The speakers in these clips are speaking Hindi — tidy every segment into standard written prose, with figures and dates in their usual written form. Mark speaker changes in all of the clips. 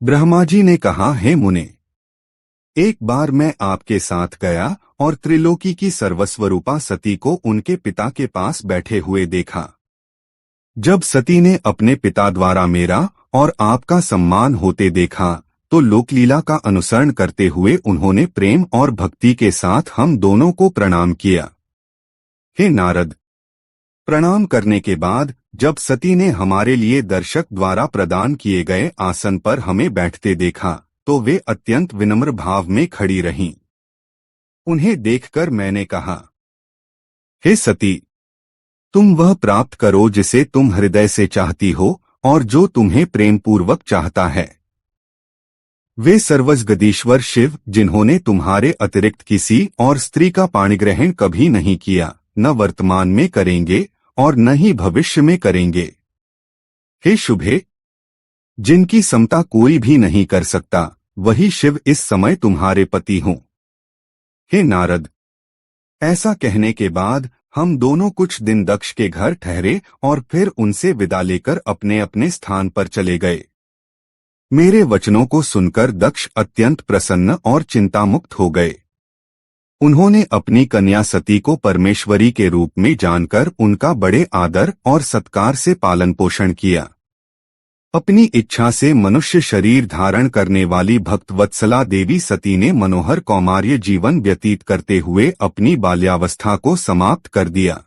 Speaker 1: ब्रह्मा जी ने कहा, हे मुने, एक बार मैं आपके साथ गया और त्रिलोकी की सर्वस्वरूपा सती को उनके पिता के पास बैठे हुए देखा। जब सती ने अपने पिता द्वारा मेरा और आपका सम्मान होते देखा तो लोकलीला का अनुसरण करते हुए उन्होंने प्रेम और भक्ति के साथ हम दोनों को प्रणाम किया। हे नारद, प्रणाम करने के बाद जब सती ने हमारे लिए दर्शक द्वारा प्रदान किए गए आसन पर हमें बैठते देखा तो वे अत्यंत विनम्र भाव में खड़ी रहीं। उन्हें देखकर मैंने कहा, हे सती, तुम वह प्राप्त करो जिसे तुम हृदय से चाहती हो और जो तुम्हें प्रेम पूर्वक चाहता है। वे सर्वजगदीश्वर शिव, जिन्होंने तुम्हारे अतिरिक्त किसी और स्त्री का पाणिग्रहण कभी नहीं किया, न वर्तमान में करेंगे और न ही भविष्य में करेंगे। हे शुभे, जिनकी समता कोई भी नहीं कर सकता, वही शिव इस समय तुम्हारे पति हों। हे नारद, ऐसा कहने के बाद हम दोनों कुछ दिन दक्ष के घर ठहरे और फिर उनसे विदा लेकर अपने अपने स्थान पर चले गए। मेरे वचनों को सुनकर दक्ष अत्यंत प्रसन्न और चिंतामुक्त हो गए। उन्होंने अपनी कन्या सती को परमेश्वरी के रूप में जानकर उनका बड़े आदर और सत्कार से पालन पोषण किया। अपनी इच्छा से मनुष्य शरीर धारण करने वाली भक्तवत्सला देवी सती ने मनोहर कौमार्य जीवन व्यतीत करते हुए अपनी बाल्यावस्था को समाप्त कर दिया।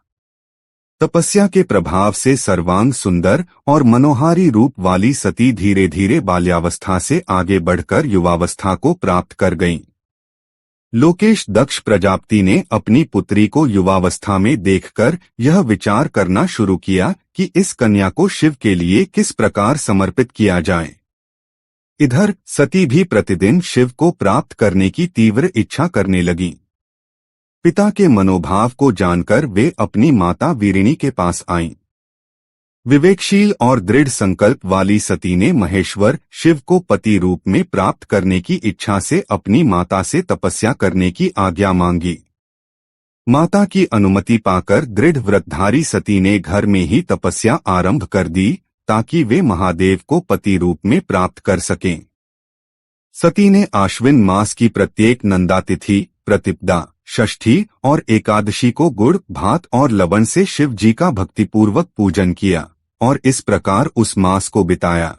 Speaker 1: तपस्या के प्रभाव से सर्वांग सुंदर और मनोहारी रूप वाली सती धीरे धीरे बाल्यावस्था से आगे बढ़कर युवावस्था को प्राप्त कर गईं। लोकेश दक्ष प्रजापति ने अपनी पुत्री को युवावस्था में देखकर यह विचार करना शुरू किया कि इस कन्या को शिव के लिए किस प्रकार समर्पित किया जाए। इधर सती भी प्रतिदिन शिव को प्राप्त करने की तीव्र इच्छा करने लगी। पिता के मनोभाव को जानकर वे अपनी माता वीरिणी के पास आईं। विवेकशील और दृढ़ संकल्प वाली सती ने महेश्वर शिव को पति रूप में प्राप्त करने की इच्छा से अपनी माता से तपस्या करने की आज्ञा मांगी। माता की अनुमति पाकर दृढ़ व्रतधारी सती ने घर में ही तपस्या आरंभ कर दी ताकि वे महादेव को पति रूप में प्राप्त कर सकें। सती ने आश्विन मास की प्रत्येक नंदा तिथि, प्रतिपदा, षष्ठी और एकादशी को गुड़, भात और लवण से शिव जी का भक्तिपूर्वक पूजन किया और इस प्रकार उस मास को बिताया।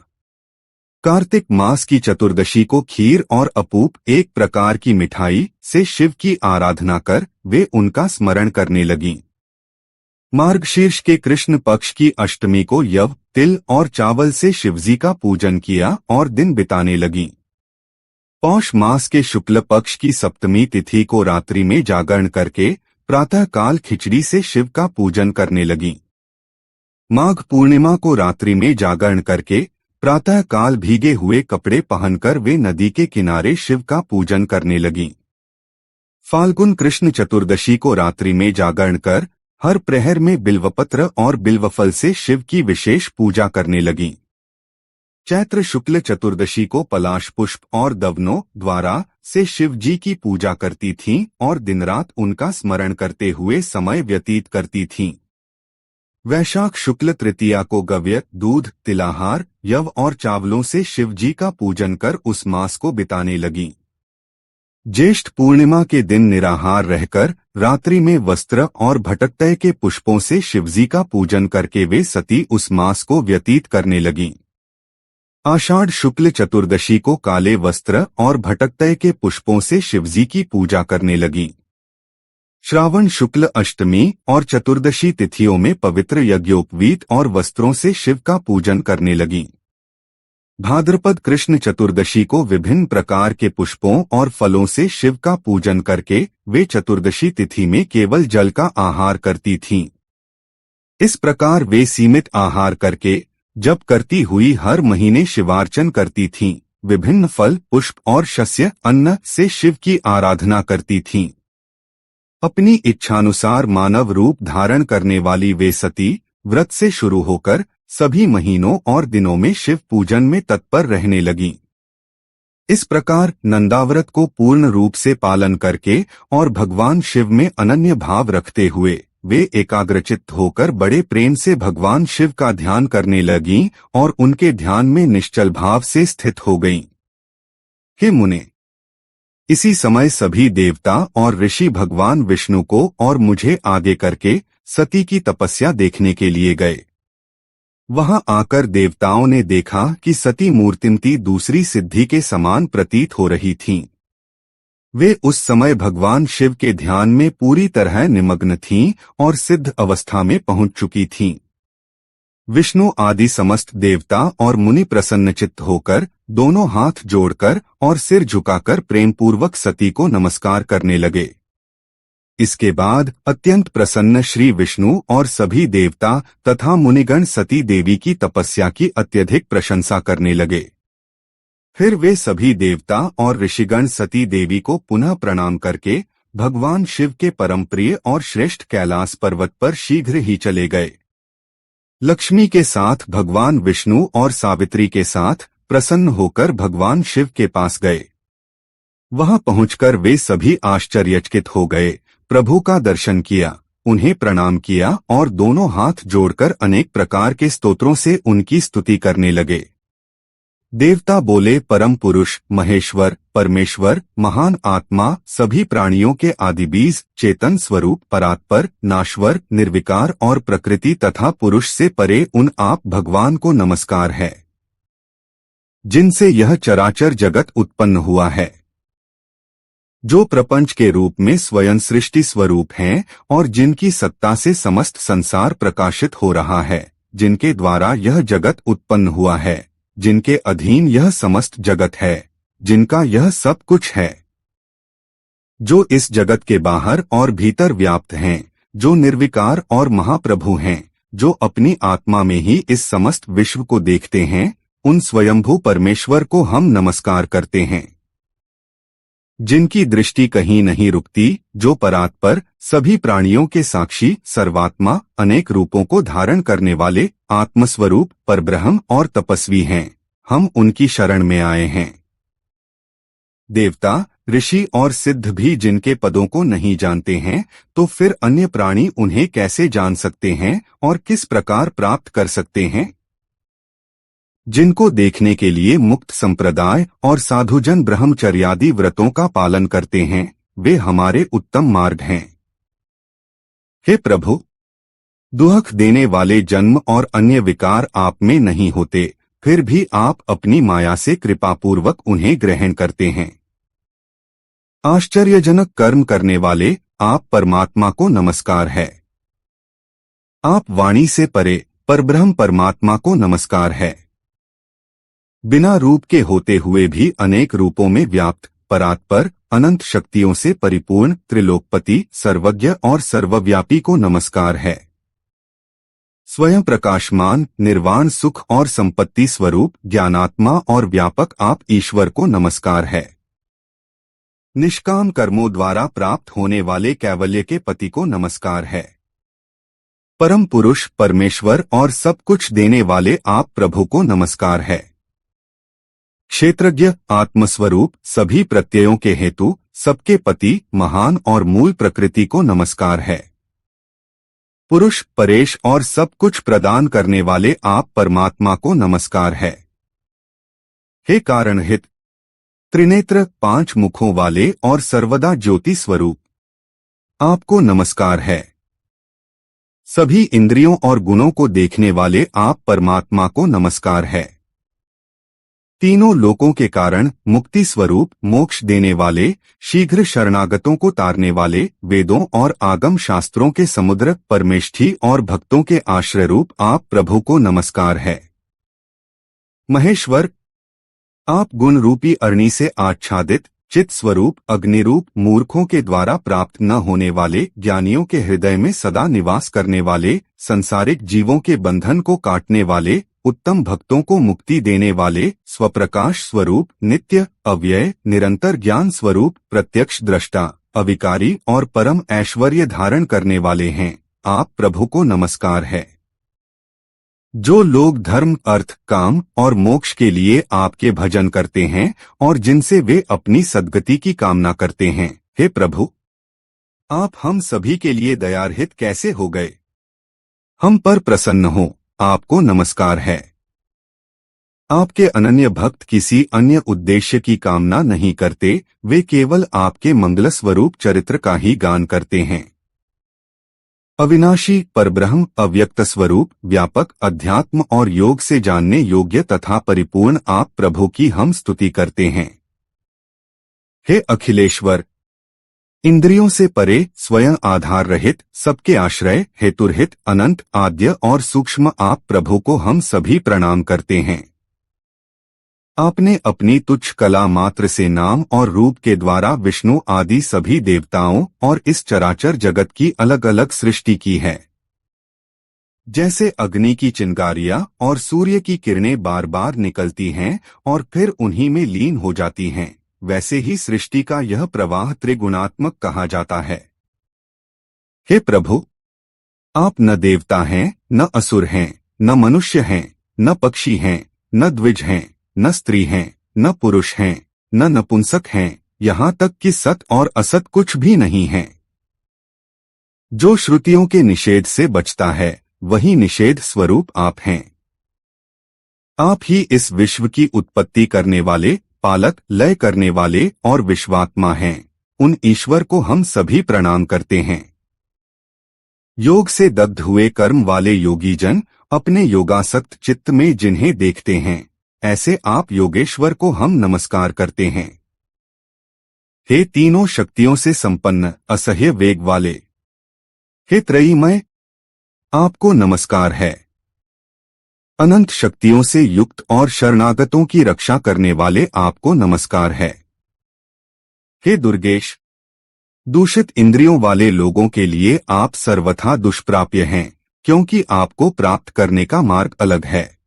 Speaker 1: कार्तिक मास की चतुर्दशी को खीर और अपूप, एक प्रकार की मिठाई, से शिव की आराधना कर वे उनका स्मरण करने लगीं। मार्गशीर्ष के कृष्ण पक्ष की अष्टमी को यव, तिल और चावल से शिवजी का पूजन किया और दिन बिताने लगीं। पौष मास के शुक्ल पक्ष की सप्तमी तिथि को रात्रि में जागरण करके प्रातः काल खिचड़ी से शिव का पूजन करने लगीं। माघ पूर्णिमा को रात्रि में जागरण करके प्रातः काल भीगे हुए कपड़े पहनकर वे नदी के किनारे शिव का पूजन करने लगीं। फाल्गुन कृष्ण चतुर्दशी को रात्रि में जागरण कर हर प्रहर में बिल्वपत्र और बिल्वफल से शिव की विशेष पूजा करने लगीं। चैत्र शुक्ल चतुर्दशी को पलाश पुष्प और दवनों द्वारा से शिव जी की पूजा करती थीं और दिन रात उनका स्मरण करते हुए समय व्यतीत करती थीं। वैशाख शुक्ल तृतीया को गव्य, दूध, तिलाहार, यव और चावलों से शिव जी का पूजन कर उस मास को बिताने लगीं। ज्येष्ठ पूर्णिमा के दिन निराहार रहकर रात्रि में वस्त्र और भटकतय के पुष्पों से शिवजी का पूजन करके वे सती उस मास को व्यतीत करने लगीं। आषाढ़ शुक्ल चतुर्दशी को काले वस्त्र और भटकतय के पुष्पों से शिवजी की पूजा करने लगीं। श्रावण शुक्ल अष्टमी और चतुर्दशी तिथियों में पवित्र यज्ञोपवीत और वस्त्रों से शिव का पूजन करने लगीं। भाद्रपद कृष्ण चतुर्दशी को विभिन्न प्रकार के पुष्पों और फलों से शिव का पूजन करके वे चतुर्दशी तिथि में केवल जल का आहार करती थीं। इस प्रकार वे सीमित आहार करके जब करती हुई हर महीने शिवार्चन करती थीं। विभिन्न फल, पुष्प और शस्य, अन्न से शिव की आराधना करती थीं। अपनी इच्छानुसार मानव रूप धारण करने वाली वे सती व्रत से शुरू होकर सभी महीनों और दिनों में शिव पूजन में तत्पर रहने लगीं। इस प्रकार नंदाव्रत को पूर्ण रूप से पालन करके और भगवान शिव में अनन्य भाव रखते हुए वे एकाग्रचित्त होकर बड़े प्रेम से भगवान शिव का ध्यान करने लगीं और उनके ध्यान में निश्चल भाव से स्थित हो गईं। हे मुने, इसी समय सभी देवता और ऋषि भगवान विष्णु को और मुझे आगे करके सती की तपस्या देखने के लिए गए। वहां आकर देवताओं ने देखा कि सती मूर्तिमती दूसरी सिद्धि के समान प्रतीत हो रही थीं। वे उस समय भगवान शिव के ध्यान में पूरी तरह निमग्न थीं और सिद्ध अवस्था में पहुंच चुकी थीं। विष्णु आदि समस्त देवता और मुनि प्रसन्नचित्त होकर दोनों हाथ जोड़कर और सिर झुकाकर प्रेमपूर्वक सती को नमस्कार करने लगे। इसके बाद अत्यंत प्रसन्न श्री विष्णु और सभी देवता तथा मुनिगण सती देवी की तपस्या की अत्यधिक प्रशंसा करने लगे। फिर वे सभी देवता और ऋषिगण सती देवी को पुनः प्रणाम करके भगवान शिव के परम प्रिय और श्रेष्ठ कैलाश पर्वत पर शीघ्र ही चले गए। लक्ष्मी के साथ भगवान विष्णु और सावित्री के साथ प्रसन्न होकर भगवान शिव के पास गए। वहां पहुंचकर वे सभी आश्चर्यचकित हो गए, प्रभु का दर्शन किया, उन्हें प्रणाम किया और दोनों हाथ जोड़कर अनेक प्रकार के स्तोत्रों से उनकी स्तुति करने लगे। देवता बोले, परम पुरुष, महेश्वर, परमेश्वर, महान आत्मा, सभी प्राणियों के आदिबीज, चेतन स्वरूप, परात्पर, नाश्वर, निर्विकार और प्रकृति तथा पुरुष से परे उन आप भगवान को नमस्कार है, जिनसे यह चराचर जगत उत्पन्न हुआ है, जो प्रपंच के रूप में स्वयं सृष्टि स्वरूप हैं और जिनकी सत्ता से समस्त संसार प्रकाशित हो रहा है, जिनके द्वारा यह जगत उत्पन्न हुआ है, जिनके अधीन यह समस्त जगत है, जिनका यह सब कुछ है, जो इस जगत के बाहर और भीतर व्याप्त हैं, जो निर्विकार और महाप्रभु हैं, जो अपनी आत्मा में ही इस समस्त विश्व को देखते हैं, उन स्वयंभू परमेश्वर को हम नमस्कार करते हैं, जिनकी दृष्टि कहीं नहीं रुकती, जो परात्पर, सभी प्राणियों के साक्षी, सर्वात्मा, अनेक रूपों को धारण करने वाले, आत्मस्वरूप, परब्रह्म और तपस्वी हैं, हम उनकी शरण में आए हैं। देवता, ऋषि और सिद्ध भी जिनके पदों को नहीं जानते हैं, तो फिर अन्य प्राणी उन्हें कैसे जान सकते हैं और किस प्रकार प्राप्त कर सकते हैं? जिनको देखने के लिए मुक्त संप्रदाय और साधुजन ब्रह्मचर्यादि व्रतों का पालन करते हैं, वे हमारे उत्तम मार्ग हैं। हे प्रभु, दुख देने वाले जन्म और अन्य विकार आप में नहीं होते, फिर भी आप अपनी माया से कृपापूर्वक उन्हें ग्रहण करते हैं। आश्चर्यजनक कर्म करने वाले आप परमात्मा को नमस्कार है। आप वाणी से परे परब्रह्म परमात्मा को नमस्कार है। बिना रूप के होते हुए भी अनेक रूपों में व्याप्त, परात्पर, अनंत शक्तियों से परिपूर्ण, त्रिलोकपति, सर्वज्ञ और सर्वव्यापी को नमस्कार है। स्वयं प्रकाशमान, निर्वाण सुख और संपत्ति स्वरूप, ज्ञानात्मा और व्यापक आप ईश्वर को नमस्कार है। निष्काम कर्मों द्वारा प्राप्त होने वाले कैवल्य के पति को नमस्कार है। परम पुरुष, परमेश्वर और सब कुछ देने वाले आप प्रभु को नमस्कार है। क्षेत्रज्ञ, आत्मस्वरूप, सभी प्रत्ययों के हेतु, सबके पति, महान और मूल प्रकृति को नमस्कार है। पुरुष, परेश और सब कुछ प्रदान करने वाले आप परमात्मा को नमस्कार है। हे कारणहित, त्रिनेत्र, 5 मुखों वाले और सर्वदा ज्योति स्वरूप, आपको नमस्कार है। सभी इंद्रियों और गुणों को देखने वाले आप परमात्मा को नमस्कार है। तीनों लोकों के कारण, मुक्ति स्वरूप, मोक्ष देने वाले, शीघ्र शरणागतों को तारने वाले, वेदों और आगम शास्त्रों के समुद्र, परमेष्ठी और भक्तों के आश्रय रूप आप प्रभु को नमस्कार है। महेश्वर, आप गुण रूपी अग्नि से आच्छादित, चित स्वरूप, अग्निरूप, मूर्खों के द्वारा प्राप्त न होने वाले, ज्ञानियों के हृदय में सदा निवास करने वाले, संसारिक जीवों के बंधन को काटने वाले, उत्तम भक्तों को मुक्ति देने वाले, स्वप्रकाश स्वरूप, नित्य, अव्यय, निरंतर ज्ञान स्वरूप, प्रत्यक्ष दृष्टा, अविकारी और परम ऐश्वर्य धारण करने वाले हैं, आप प्रभु को नमस्कार है। जो लोग धर्म, अर्थ, काम और मोक्ष के लिए आपके भजन करते हैं और जिनसे वे अपनी सद्गति की कामना करते हैं, हे प्रभु, आप हम सभी के लिए दयारहित कैसे हो गए। हम पर प्रसन्न हो, आपको नमस्कार है। आपके अनन्य भक्त किसी अन्य उद्देश्य की कामना नहीं करते, वे केवल आपके मंगल स्वरूप चरित्र का ही गान करते हैं। अविनाशी परब्रह्म, अव्यक्त स्वरूप, व्यापक अध्यात्म और योग से जानने योग्य तथा परिपूर्ण आप प्रभु की हम स्तुति करते हैं। हे अखिलेश्वर, इंद्रियों से परे, स्वयं आधार रहित, सबके आश्रय, हेतुरहित, अनंत, आद्य और सूक्ष्म आप प्रभु को हम सभी प्रणाम करते हैं। आपने अपनी तुच्छ कला मात्र से नाम और रूप के द्वारा विष्णु आदि सभी देवताओं और इस चराचर जगत की अलग अलग सृष्टि की है। जैसे अग्नि की चिंगारियां और सूर्य की किरणें बार बार निकलती हैं और फिर उन्हीं में लीन हो जाती हैं, वैसे ही सृष्टि का यह प्रवाह त्रिगुणात्मक कहा जाता है। हे प्रभु, आप न देवता हैं, न असुर हैं, न मनुष्य हैं, न पक्षी हैं, न द्विज हैं, न स्त्री हैं, न पुरुष हैं, न नपुंसक हैं, यहाँ तक कि सत और असत कुछ भी नहीं है। जो श्रुतियों के निषेध से बचता है, वही निषेध स्वरूप आप हैं। आप ही इस विश्व की उत्पत्ति करने वाले, पालक, लय करने वाले और विश्वात्मा हैं। उन ईश्वर को हम सभी प्रणाम करते हैं। योग से दग्ध हुए कर्म वाले योगी जन अपने योगासक्त चित्त में जिन्हें देखते हैं, ऐसे आप योगेश्वर को हम नमस्कार करते हैं। हे तीनों शक्तियों से संपन्न, असह्य वेग वाले, हे त्रयीमय, आपको नमस्कार है। अनंत शक्तियों से युक्त और शरणागतों की रक्षा करने वाले आपको नमस्कार है। हे दुर्गेश, दूषित इंद्रियों वाले लोगों के लिए आप सर्वथा दुष्प्राप्य हैं, क्योंकि आपको प्राप्त करने का मार्ग अलग है।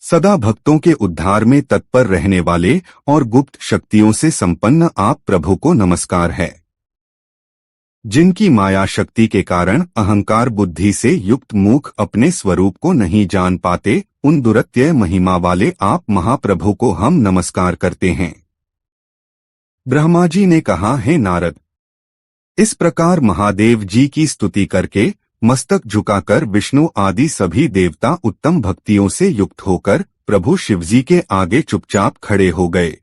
Speaker 1: सदा भक्तों के उद्धार में तत्पर रहने वाले और गुप्त शक्तियों से संपन्न आप प्रभु को नमस्कार है। जिनकी माया शक्ति के कारण अहंकार बुद्धि से युक्त मूख अपने स्वरूप को नहीं जान पाते, उन दुरत्यय महिमा वाले आप महाप्रभु को हम नमस्कार करते हैं। ब्रह्मा जी ने कहा, हे नारद, इस प्रकार महादेव जी की स्तुति करके मस्तक झुकाकर विष्णु आदि सभी देवता उत्तम भक्तियों से युक्त होकर प्रभु शिवजी के आगे चुपचाप खड़े हो गए।